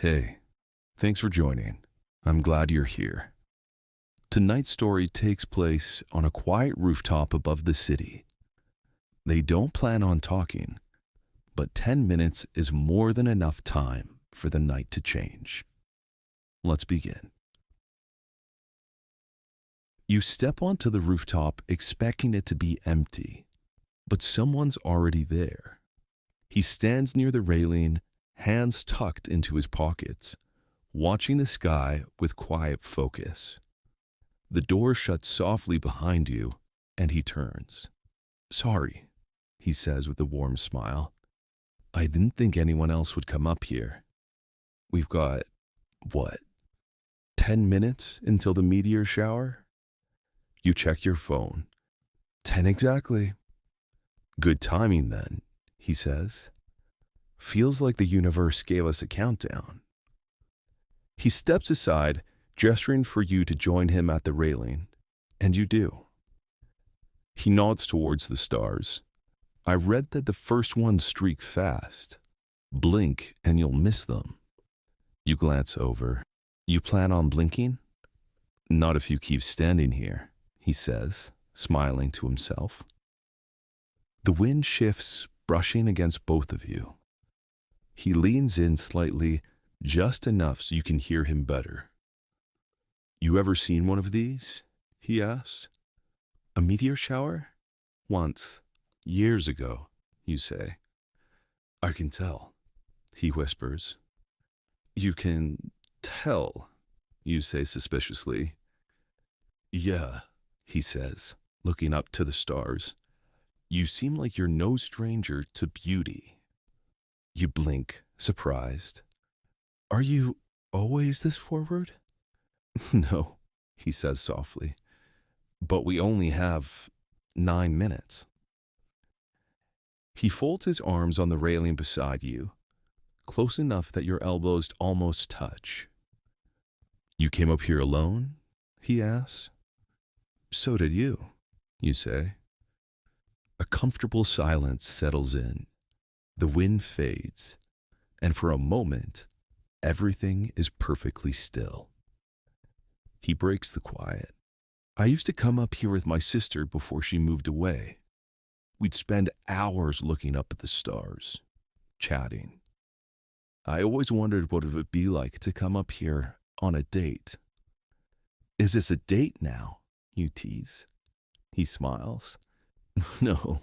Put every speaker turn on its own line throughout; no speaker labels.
Hey, thanks for joining. I'm glad you're here. Tonight's story takes place on a quiet rooftop above the city. They don't plan on talking, but 10 minutes is more than enough time for the night to change. Let's begin. You step onto the rooftop expecting it to be empty, but someone's already there. He stands near the railing, hands tucked into his pockets, watching the sky with quiet focus. The door shuts softly behind you, and he turns. "Sorry," he says with a warm smile. "I didn't think anyone else would come up here. We've got, what, 10 minutes until the meteor shower?" You check your phone. 10 exactly. "Good timing then," he says. "Feels like the universe gave us a countdown." He steps aside, gesturing for you to join him at the railing, and you do. He nods towards the stars. "I read that the first ones streak fast. Blink and you'll miss them." You glance over. "You plan on blinking?" "Not if you keep standing here," he says, smiling to himself. The wind shifts, brushing against both of you. He leans in slightly, just enough so you can hear him better. "You ever seen one of these?" he asks. "A meteor shower?" "Once. Years ago," you say. "I can tell," he whispers. "You can tell," you say suspiciously. "Yeah," he says, looking up to the stars. "You seem like you're no stranger to beauty." You blink, surprised. "Are you always this forward?" "No," he says softly. "But we only have 9 minutes." He folds his arms on the railing beside you, close enough that your elbows almost touch. "You came up here alone?" he asks. "So did you," you say. A comfortable silence settles in. The wind fades, and for a moment, everything is perfectly still. He breaks the quiet. "I used to come up here with my sister before she moved away. We'd spend hours looking up at the stars, chatting. I always wondered what it would be like to come up here on a date." "Is this a date now?" you tease. He smiles. "No,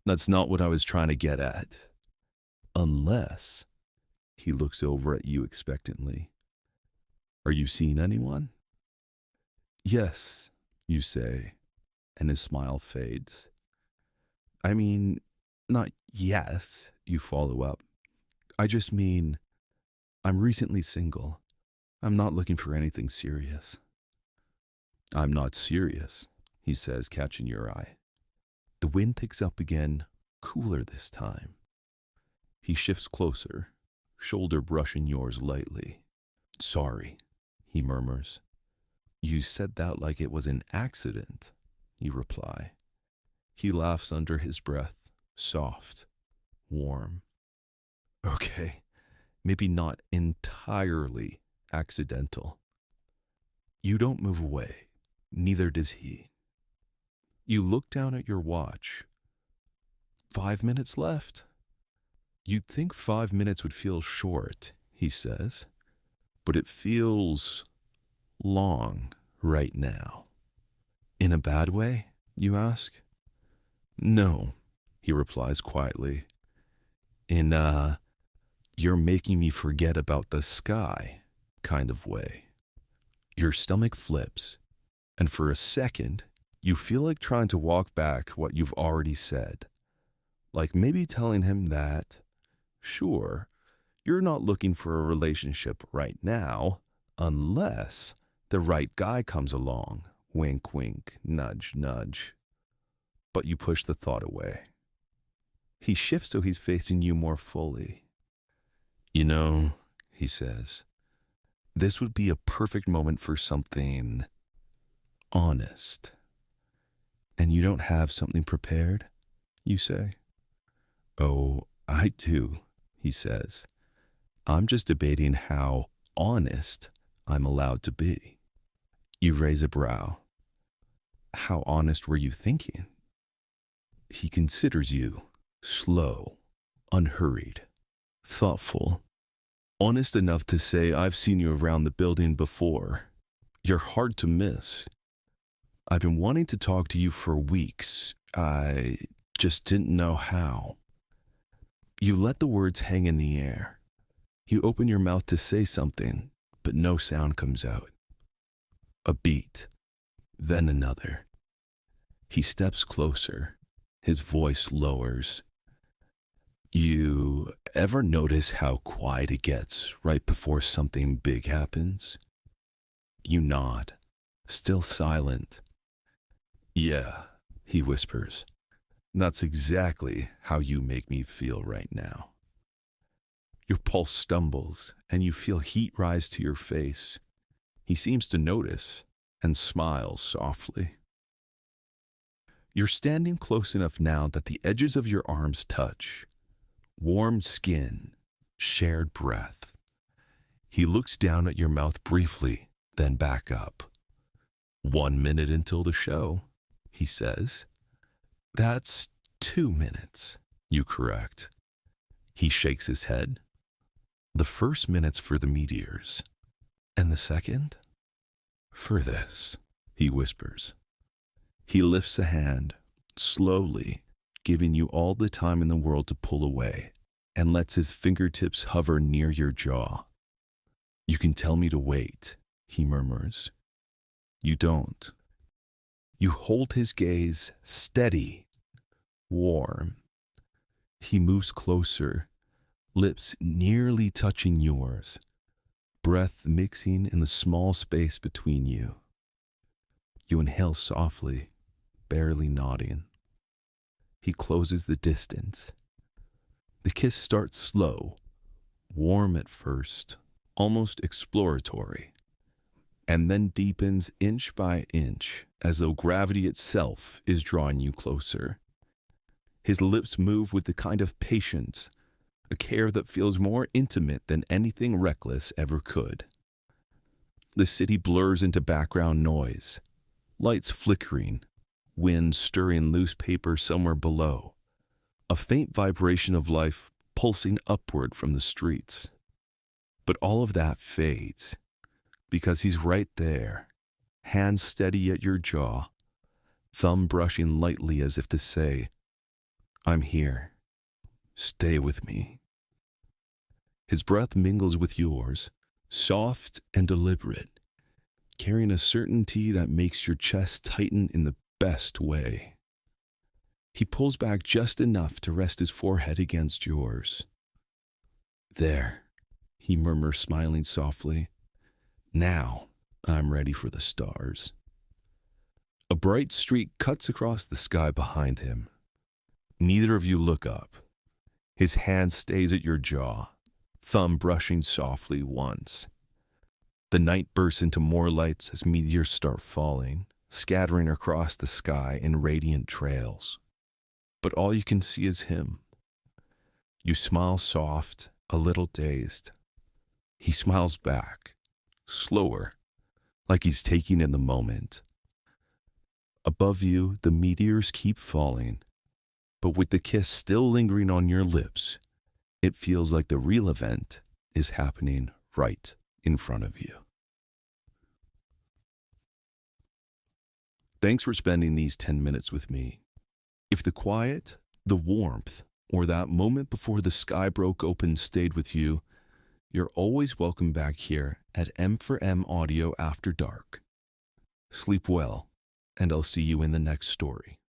that's not what I was trying to get at. Unless," he looks over at you expectantly. "Are you seeing anyone?" "Yes," you say, and his smile fades. "I mean, not yes," you follow up. "I just mean, I'm recently single. I'm not looking for anything serious." "I'm not serious," he says, catching your eye. The wind picks up again, cooler this time. He shifts closer, shoulder brushing yours lightly. "Sorry," he murmurs. "You said that like it was an accident," you reply. He laughs under his breath, soft, warm. "Okay, maybe not entirely accidental." You don't move away, neither does he. You look down at your watch. 5 minutes left. "You'd think 5 minutes would feel short," he says, "but it feels long right now." "In a bad way?" you ask. "No," he replies quietly. "In a you're making me forget about the sky kind of way." Your stomach flips, and for a second, you feel like trying to walk back what you've already said. Like maybe telling him that, sure, you're not looking for a relationship right now, unless the right guy comes along. Wink, wink, nudge, nudge. But you push the thought away. He shifts so he's facing you more fully. "You know," he says, "this would be a perfect moment for something honest." "And you don't have something prepared?" you say. "Oh, I do," he says. I'm just debating how honest I'm allowed to be. You raise a brow. How honest were you thinking? He considers you slow, unhurried, thoughtful, honest enough to say, I've seen you around the building before. You're hard to miss. I've been wanting to talk to you for weeks. I just didn't know how. You let the words hang in the air. You open your mouth to say something, but no sound comes out. A beat, then another. He steps closer. His voice lowers. You ever notice how quiet it gets right before something big happens? You nod, still silent. Yeah, he whispers. That's exactly how you make me feel right now. Your pulse stumbles, and you feel heat rise to your face. He seems to notice and smiles softly. You're standing close enough now that the edges of your arms touch. Warm skin, shared breath. He looks down at your mouth briefly, then back up. 1 minute until the show, he says. That's 2 minutes, you correct. He shakes his head. The first minute's for the meteors. And the second? For this, he whispers. He lifts a hand, slowly, giving you all the time in the world to pull away, and lets his fingertips hover near your jaw. You can tell me to wait, he murmurs. You don't. You hold his gaze steady, warm. He moves closer, lips nearly touching yours, breath mixing in the small space between you. You inhale softly, barely nodding. He closes the distance. The kiss starts slow, warm at first, almost exploratory, and then deepens inch by inch as though gravity itself is drawing you closer. His lips move with the kind of patience, a care that feels more intimate than anything reckless ever could. The city blurs into background noise, lights flickering, wind stirring loose paper somewhere below, a faint vibration of life pulsing upward from the streets. But all of that fades, because he's right there, hand steady at your jaw, thumb brushing lightly as if to say, I'm here. Stay with me. His breath mingles with yours, soft and deliberate, carrying a certainty that makes your chest tighten in the best way. He pulls back just enough to rest his forehead against yours. There, he murmurs, smiling softly. Now I'm ready for the stars. A bright streak cuts across the sky behind him. Neither of you look up. His hand stays at your jaw, thumb brushing softly once. The night bursts into more lights as meteors start falling, scattering across the sky in radiant trails. But all you can see is him. You smile soft, a little dazed. He smiles back, slower, like he's taking in the moment. Above you, the meteors keep falling, but with the kiss still lingering on your lips, it feels like the real event is happening right in front of you. Thanks for spending these 10 minutes with me. If the quiet, the warmth, or that moment before the sky broke open stayed with you, you're always welcome back here at M4M Audio After Dark. Sleep well, and I'll see you in the next story.